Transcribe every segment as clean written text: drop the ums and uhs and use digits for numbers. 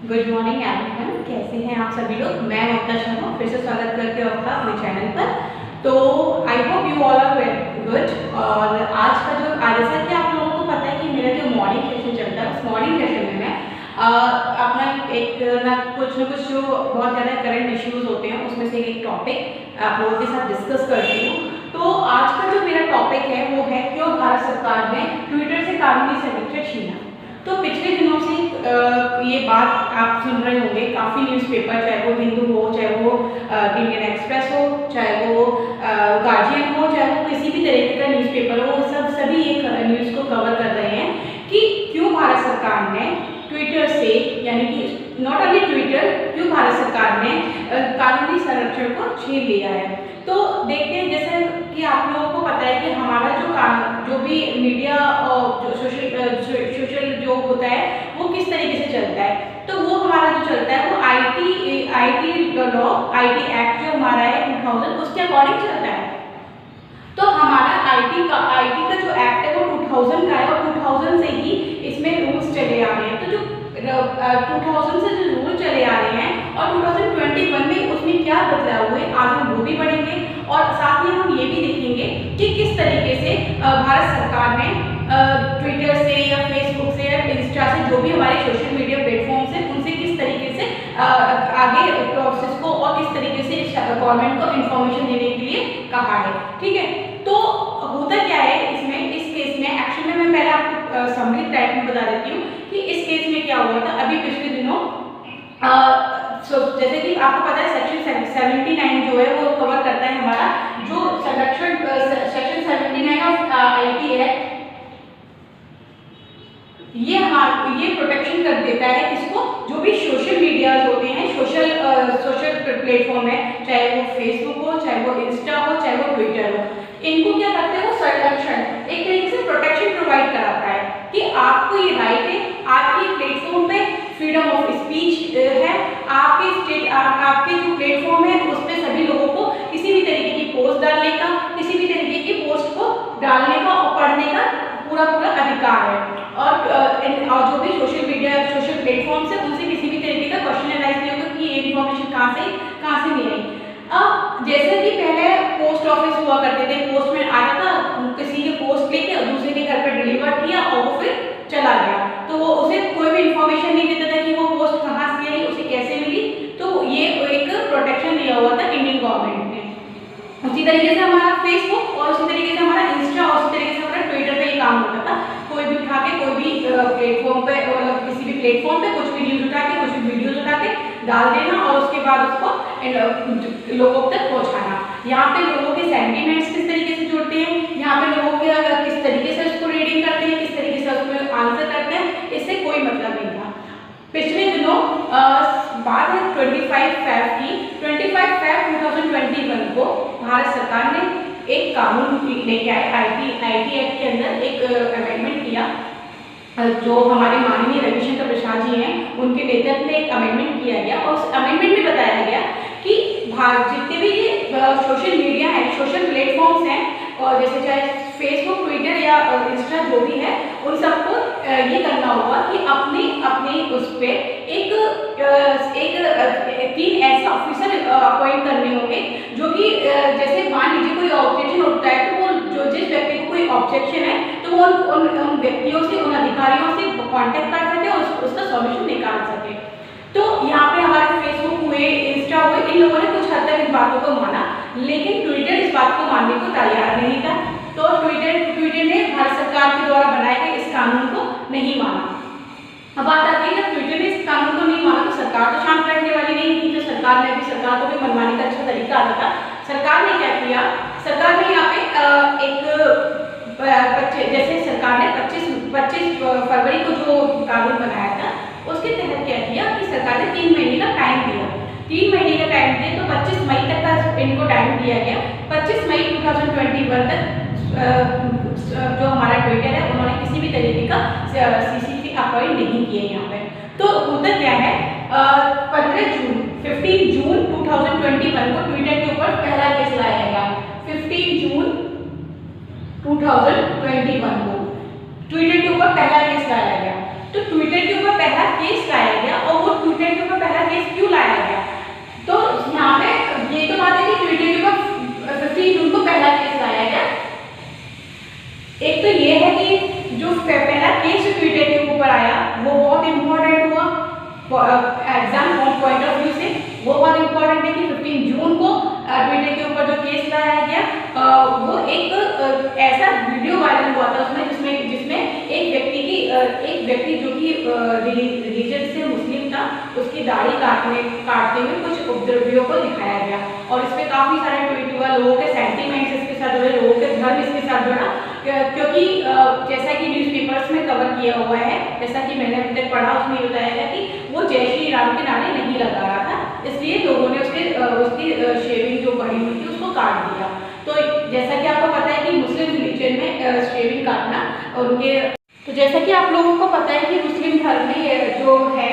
Good morning everyone, कैसे हैं आप सभी लोग। मैं ममता शर्मा फिर से स्वागत करती हूँ आपका अपने चैनल पर। तो I hope you all are very good. और आज का जो जैसा कि आप लोगों को पता है कि मेरा जो मॉर्निंग सेशन चलता है, उस मॉर्निंग सेशन में मैं अपना एक ना कुछ जो बहुत ज़्यादा करंट इश्यूज होते हैं उसमें से एक टॉपिक आप लोगों के साथ डिस्कस करती हूँ। तो आज का जो मेरा टॉपिक है वो है क्यों भारत सरकार ने ट्विटर से कानूनी सर्टिफिकेट छीना। तो पिछले दिनों से ये बात आप सुन रहे होंगे, काफ़ी न्यूज़पेपर, चाहे वो हिंदू हो, चाहे वो इंडियन एक्सप्रेस हो, चाहे वो गार्जियन हो, चाहे वो किसी भी तरीके का न्यूज़पेपर हो, सभी एक न्यूज़ को कवर कर रहे हैं कि क्यों भारत सरकार ने ट्विटर से, यानी कि नॉट ओनली ट्विटर, क्यों भारत सरकार ने कानूनी संरक्षण को छीन लिया है। तो देखते हैं, जैसे कि आप लोगों को पता है कि हमारा जो भी मीडिया और जो सोशल जो होता है वो किस तरीके से चलता है। तो वो हमारा जो चलता है वो आईटी लॉ, आईटी एक्ट जो हमारा है 2000, उसके अकॉर्डिंग चलता है। तो हमारा आईटी का जो एक्ट है वो 2000 का है और 2000 से ही इसमें रूल्स चले आ रहे हैं। तो जो 2000 से जो रूल चले आ रहे हैं और 2021 में उसमें क्या बदलाव हुए, आज हम वो भी पढ़ेंगे और साथ ही हम ये भी देखेंगे कि किस तरीके से भारत सरकार ने ट्विटर से या फेसबुक से या इंस्टा से, जो भी हमारे सोशल मीडिया प्लेटफॉर्म्स हैं, उनसे किस तरीके से आगे प्रोसेस को और किस तरीके से गवर्नमेंट को इंफॉर्मेशन देने के लिए कहा है। ठीक है, तो होता क्या है इस केस में एक्चुअली में मैं पहले आपको समरी टाइप में बता देती हूँ कि इस केस में क्या हुआ था। अभी पिछले दिनों जैसे कि आपको पता है सेक्शन 79 जो है वो कवर करता है हमारा जो संरक्षण, सेक्शन 79 ऑफ आईटी एक्ट, ये प्रोटेक्शन कर देता है इसको, जो भी सोशल मीडियाज होते हैं, सोशल प्लेटफॉर्म है, चाहे वो फेसबुक हो, चाहे वो इंस्टा हो, चाहे वो ट्विटर हो, इनको क्या करते हैं, वो संरक्षण, एक तरीके से प्रोटेक्शन प्रोवाइड कराता है कि आपको ये राइट है, आपके प्लेटफॉर्म पे फ्रीडम ऑफ स्पीच है, आपके जो प्लेटफॉर्म है उस पर सभी लोगों को किसी भी तरीके की पोस्ट डालने का, किसी भी तरीके की पोस्ट को डालने का और पढ़ने का पूरा अधिकार है। और जो भी सोशल मीडिया, सोशल प्लेटफॉर्म्स है, उनसे किसी भी तरीके का क्वेश्चन एनालाइज नहीं होगा कि ये इन्फॉर्मेशन कहाँ से नहीं आई। अब जैसे कि पहले पोस्ट ऑफिस हुआ करते थे, पोस्टमैन आता था, किसी के पोस्ट लेके दूसरे के घर पर डिलीवर किया और वो फिर चला गया, तो वो उसे कोई भी इंफॉर्मेशन नहीं देता था कि वो पोस्ट कहाँ से आई, उसे कैसे मिली। तो ये एक प्रोटेक्शन दिया हुआ था इंडियन गवर्नमेंट ने। उसी तरीके से हमारा फेसबुक और उसी तरीके से हमारा इंस्टा और उसी तरीके से हमारा ट्विटर पे ये काम होता था। कोई भी उठा के कोई भी प्लेटफॉर्म पे, किसी भी प्लेटफॉर्म पे कुछ भी न्यूज उठा के, कुछ भी वीडियोज उठा के डाल देना और उसके बाद उसको लोगों तक पहुंचाना। यहाँ पे लोगों के सेंटिमेंट्स किस तरीके से जुड़ते हैं, यहाँ पे लोगों के किस तरीके से उसको रीडिंग करते हैं, किस तरीके से उसमें आंसर करते हैं, इससे कोई मतलब नहीं था। पिछले दिनों बात है 25 फेब की, 25 फेब 2021 को भारत सरकार ने एक कानून लेके आए, आईटी एक्ट के अंदर एक अमेंडमेंट किया, जो हमारे माननीय रविशंकर प्रसाद जी हैं, उनके नेतृत्व में एक अमेंडमेंट किया गया और उस अमेंडमेंट में बताया गया कि जितने भी ये सोशल मीडिया है, सोशल प्लेटफॉर्म्स हैं, और जैसे चाहे फेसबुक, ट्विटर या इंस्टा जो भी है, उन सबको ये करना होगा कि अपने उस पर एक 3 ऐसे ऑफिसर अपॉइंट करने होंगे जो कि जैसे मान लीजिए कोई ऑब्जेक्शन उठता है, तो वो जिस व्यक्ति को कोई ऑब्जेक्शन है तो वो उन व्यक्तियों से, उन अधिकारियों से कांटेक्ट कर सके और उसका सॉल्यूशन निकाल सके। तो यहाँ पे हमारे फेसबुक हुए, इंस्टा हुए, इन लोगों ने कुछ हद तक इन बातों को माना, लेकिन ट्विटर इस बात को मानने को तैयार नहीं था। तो ट्विटर ने भारत सरकार के द्वारा बनाए गए इस कानून को नहीं माना। अब बात आती है, जब ट्विटर ने इस कानून को नहीं माना तो सरकार तो शांत रहने वाली नहीं थी। तो सरकार को भी मनमाने का अच्छा तरीका आता था। सरकार ने क्या किया, सरकार ने यहाँ पे जैसे सरकार ने 25 फरवरी को जो कानून बनाया था, उसके तहत क्या किया कि सरकार ने 3 महीने का टाइम दिया। 3 महीने का टाइम दिया तो 25 मई तक का इनको टाइम दिया गया। 25 मई 2021 तक जो हमारा ट्विटर है, उन्होंने किसी भी तरीके का सीसीटीवी अपॉइंट नहीं किए यहाँ पे। तो होता क्या है, 15 जून 2021 को ट्विटर के ऊपर पहला केस लाया गया। 15 जून 2021 को ट्विटर के ऊपर पहला केस लाया गया। तो ट्विटर के ऊपर पहला केस लाया गया और वो ट्विटर पहला केस लाया गया। एक तो ये है कि जो पहला केस ट्विटर के ऊपर आया वो बहुत इंपॉर्टेंट हुआ एग्जाम पॉइंट ऑफ व्यू से, वो बहुत इंपॉर्टेंट है कि 15 जून को ट्विटर के ऊपर जो केस लाया गया वो एक ऐसा वीडियो वायरल हुआ था उसमें जिसमें एक व्यक्ति जो कि रिलीजन से मुस्लिम था उसकी दाढ़ी काटते हुए कुछ उपद्रवियों को दिखाया गया और इसमें काफी सारे ट्वीट हुआ, लोगों के सेंटीमेंट्स इसके साथ जुड़े, लोगों के धर्म इसके साथ जुड़ा, क्योंकि जैसा कि न्यूज़पेपर्स में कवर किया हुआ है, जैसा कि मैंने अभी तक पढ़ा उसमें बताया गया कि वो जय श्री राम के नारे नहीं लगा रहा था, इसलिए लोगों ने उसकी शेविंग जो बड़ी हुई थी उसको काट दिया। तो जैसा कि आपको पता है कि मुस्लिम रिलीजन में शेविंग काटना उनके, तो जैसा कि आप लोगों को पता है कि मुस्लिम धर्म में जो है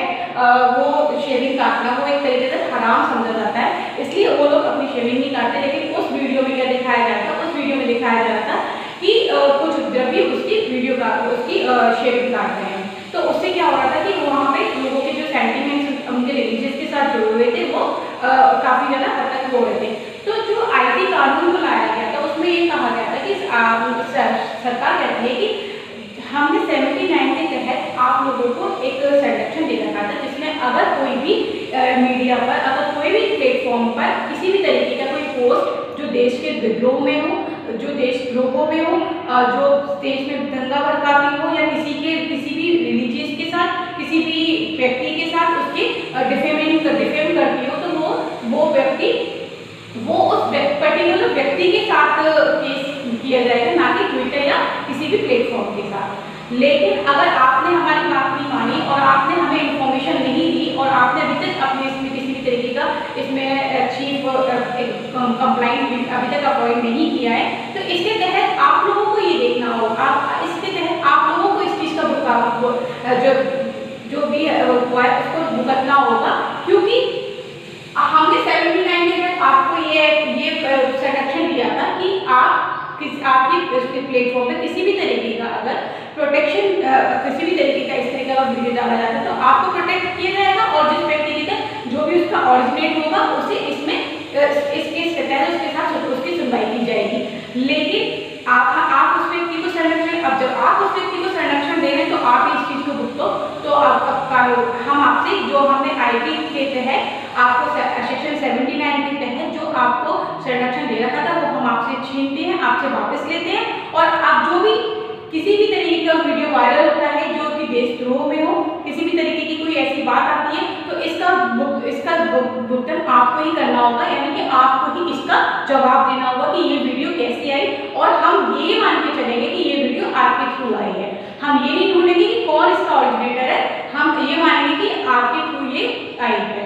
वो शेविंग काटना वो एक तरीके से हराम समझा जाता है, इसलिए वो लोग अपनी शेविंग नहीं काटते। लेकिन उस वीडियो में क्या दिखाया जा रहा था, उस वीडियो में दिखाया जा रहा था कि कुछ उपद्रवी उसकी शेविंग काट रहे हैं। तो उससे क्या हो रहा था कि वहाँ पे लोगों के जो सेंटीमेंट्स उनके रिलीजियस के साथ जुड़े हुए थे वो काफ़ी ज़्यादा हद तक हो रहे थे। तो जो IT कानून को लाया गया था उसमें ये कहा गया था कि सरकार कहती है कि हमने 79 के तहत आप लोगों को एक संरक्षण दे रखा था, जिसमें अगर कोई भी मीडिया पर, अगर कोई भी प्लेटफॉर्म पर किसी भी तरीके का कोई पोस्ट जो देश के विद्रोह में हो, जो देशद्रोह में हो, जो देश में दंगा भड़काती हो या किसी भी रिलीजियस के साथ, किसी भी व्यक्ति के साथ उसकी डिफेम करती हो, तो वो व्यक्ति उस पर्टिकुलर व्यक्ति के साथ केस किया जाएगा, ना कि ट्विटर या किसी भी प्लेटफॉर्म के साथ। लेकिन अगर आपने हमारी बात नहीं मानी और आपने हमें इंफॉर्मेशन नहीं दी और आपने अभी तक अपने इसमें किसी भी तरीके का इसमें चीफ कंप्लाइंट अभी तक अपॉइंट नहीं किया है, तो इसके तहत आप लोगों को ये देखना होगा, इसके तहत आप लोगों को इस चीज़ का जो भी हुआ है उसको भुगतना होगा, क्योंकि हमने 79 के तहत आपको ये संरक्षण दिया था कि आपकी प्लेटफॉर्म पे किसी भी तरीके का अगर प्रोटेक्शन, किसी भी तरीके का इस तरीके का वीडियो डाला जाता है तो आपको प्रोटेक्ट किया जाएगा और जिस व्यक्ति के तहत जो भी उसका ऑरिजिनेट होगा उसे इसमें इस केस के तहत उसके साथ उसकी सुनवाई की जाएगी। लेकिन आप उस व्यक्ति को संरक्षण, अब जब आप उस व्यक्ति को संरक्षण दे रहे हैं तो आप इस चीज़ को भुगतो। तो हम आपसे जो हमने IT के तहत आपको सेक्शन 79 के तहत जो आपको संरक्षण दे रखा था वो हम आपसे छीनते हैं, आपसे वापस लेते हैं। और आप जो भी किसी भी तरीके का वीडियो वायरल होता है जो कि देशद्रोह में हो, किसी भी तरीके की कोई ऐसी बात आती है तो इसका भुगतान आपको ही करना होगा, यानी कि आपको ही इसका जवाब देना होगा कि ये वीडियो कैसे आई। और हम ये मान के चलेंगे कि ये वीडियो आपके थ्रू आई है, हम ये नहीं ढूंढेंगे कि कौन इसका ऑरिजिनेटर है, हम ये मानेंगे कि आपके थ्रू ये आई है।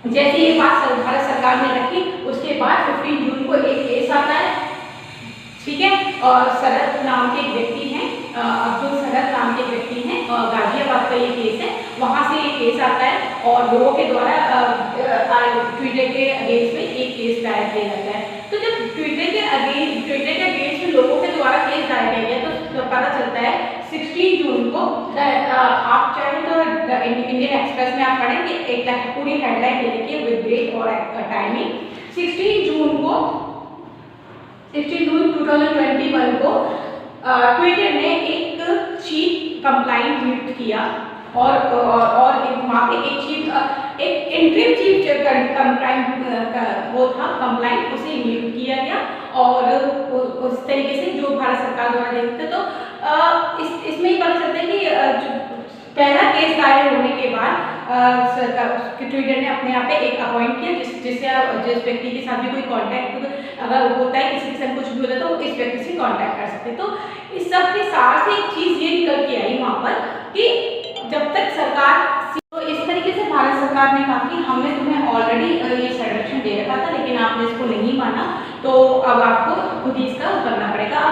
जैसे ये बात भारत सरकार ने रखी उसके बाद 15 जून को एक केस आता है, ठीक है, और शरद नाम के एक व्यक्ति हैं, अब्दुल शरद नाम के व्यक्ति हैं, गाजियाबाद का ये केस है, वहाँ से ये केस आता है और लोगों के द्वारा ट्विटर के अगेंस्ट में एक केस दायर किया जाता है। तो जब ट्विटर के अगेंस्ट में लोगों के द्वारा केस दायर किया गया तो पता चलता है 16 जून को, आप चाहें तो इंडियन एक्सप्रेस में आप पढ़ें कि एक पूरी हेडलाइन दे रखी है विद डेट और टाइमिंग। 16 जून 2021 को ट्विटर ने एक चीफ कंप्लाइंट नियुक्त किया और वहाँ पे एक इंटरिम चीफ कंप्लाइंट वो था कंप्लाइंट, उसे नियुक्त किया गया और उस तरीके से जो भारत सरकार द्वारा देखते तो इसमें ही पता चलता है कि पहला केस दायर होने के बाद ट्विटर ने अपने यहाँ पे एक अपॉइंट किया जिस व्यक्ति के साथ भी कोई कांटेक्ट अगर होता है, किसी के साथ कुछ भी होता है तो इस व्यक्ति से कांटेक्ट कर सकते हैं। तो इस सब के सार से एक चीज़ ये निकल के आई वहाँ पर कि जब तक सरकार, तो इस तरीके से भारत सरकार ने कहा कि हमने तुम्हें ऑलरेडी ये संरक्षण दे रखा था लेकिन आपने इसको नहीं माना, तो अब आपको खुद ही इसका करना पड़ेगा।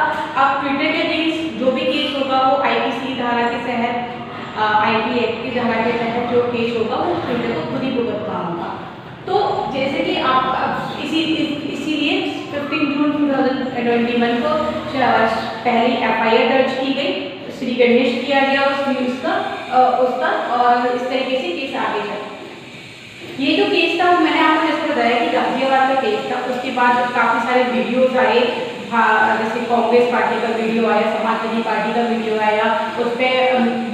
अब ट्विटर के अगेंस्ट जो भी केस होगा वो IPC धारा के तहत, IP एक्ट की धारा के तहत जो केस होगा वो ट्विटर को खुद ही भुगतना होगा। तो जैसे कि आप इसीलिए 15 जून 2021 को पहली FIR दर्ज की गई, श्री गणेश किया गया उसका और इस तरीके से केस आगे चला। ये जो केस था मैंने आपको जैसे बताया कि गाजियाबाद बात का केस था। उसके बाद काफ़ी सारे वीडियोज़ आए, जैसे कांग्रेस पार्टी का वीडियो आया, समाजवादी पार्टी का वीडियो आया, उस पर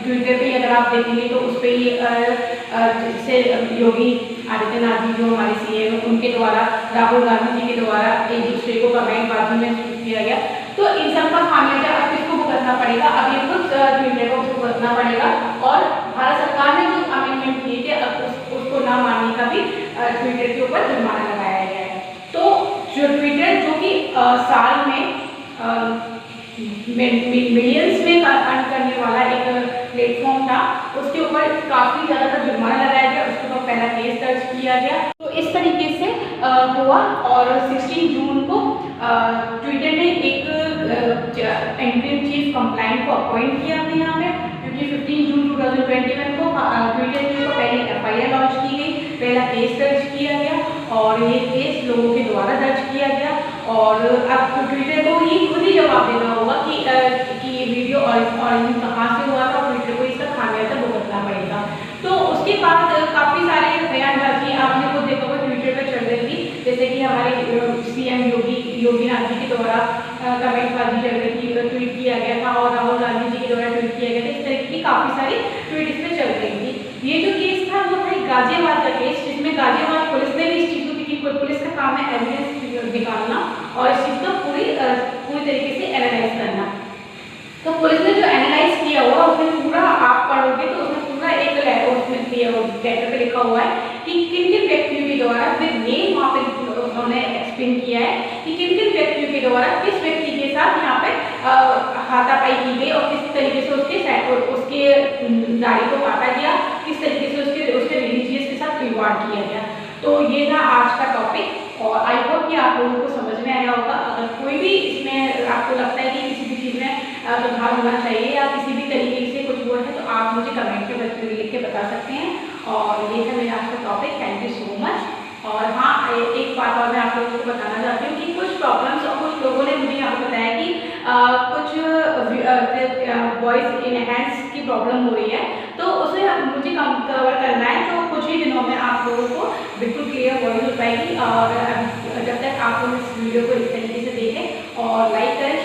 ट्विटर पे अगर आप देखेंगे तो उस पर जैसे योगी आदित्यनाथ जी जो हमारे सीएम उनके द्वारा राहुल गांधी जी के द्वारा एक दूसरे को कमेंटबाजी में सूट किया गया। तो इन सब का खामियाजा अब किसको भुगतना पड़ेगा? अब ये खुद ट्विटर को भुगतना पड़ेगा। और भारत सरकार ने जो अमेंडमेंट किए थे अब उसको ना मानने का भी ट्विटर के ऊपर जुर्माना लगाया गया है। तो जो ट्विटर जो कि साल में मिलियंस में अर्न करने वाला एक प्लेटफॉर्म था, उसके ऊपर काफ़ी ज़्यादा का जुर्माना लगाया गया, उसके ऊपर पहला केस दर्ज किया गया। तो इस तरीके से हुआ और 16 जून को ट्विटर ने एक इंटरिम चीफ कंप्लाइंट को अपॉइंट किया अपने यहाँ पे, क्योंकि 15 जून 2021 को ट्विटर के ऊपर पहले FIR लॉन्च की गई, पहला केस दर्ज किया गया और ये केस लोगों के द्वारा दर्ज किया गया। और अब ट्विटर को ये खुद ही जवाब देना होगा कि ये वीडियो ऑरिजिन कहाँ से हुआ था, ट्विटर को इसका खामियाजा भुगतना पड़ेगा। तो उसके बाद काफ़ी सारे बयानबाजी आपने खुद देखा होगा ट्विटर पर चल रही थी, जैसे कि हमारे सीएम योगीनाथ जी के द्वारा कमेंटबाजी चल रही थी, ट्वीट किया गया था और राहुल गांधी जी के द्वारा ट्वीट किया गया था। इस तरह की काफ़ी सारी ट्वीट इस पर चल रही थी। ये जो केस था वो था गाजियाबाद का केस, जिसमें गाजियाबाद पुलिस ने भी इस चीज़ को, क्योंकि पुलिस का काम है एविडेंस निकालना और इस चीज़ को पूरी तरीके से एनालाइज करना। तो पुलिस ने जो एनालाइज किया हुआ उसमें पूरा आप पढ़ोगे तो उसमें पूरा एक लेटर पे लिखा हुआ है कि किन किन व्यक्तियों के द्वारा विद नेम वहाँ पे उन्होंने एक्सप्लेन किया है कि किन किन व्यक्तियों के द्वारा किस व्यक्ति के साथ यहाँ पे हाथापाई की गई और किस तरीके से उसके नारी को काटा गया, किस तरीके से उसके रिलीजियस के साथ खिलवाड़ किया गया। तो ये था आज का टॉपिक और आई होप कि आप लोगों को समझ में आया होगा। अगर कोई भी इसमें आपको लगता है कि किसी भी चीज़ में सुधार होना चाहिए या किसी भी तरीके से कुछ हुआ है तो आप मुझे कमेंट के लिख के बता सकते हैं। और ये था मेरा आज का topic. Thank you so much. और हाँ, एक बात और मैं आप लोगों को बताना चाहती हूँ कि कुछ प्रॉब्लम्स और कुछ लोगों ने मुझे यहाँ पर बताया कि कुछ वॉइस इनहेंस की प्रॉब्लम हो रही है, तो उसे मुझे कवर करना है। तो कुछ ही दिनों में आप लोगों को बिल्कुल क्लियर वॉइस हो पाएगी। और जब तक आप लोग इस वीडियो को इस तरीके से देखें और लाइक करें,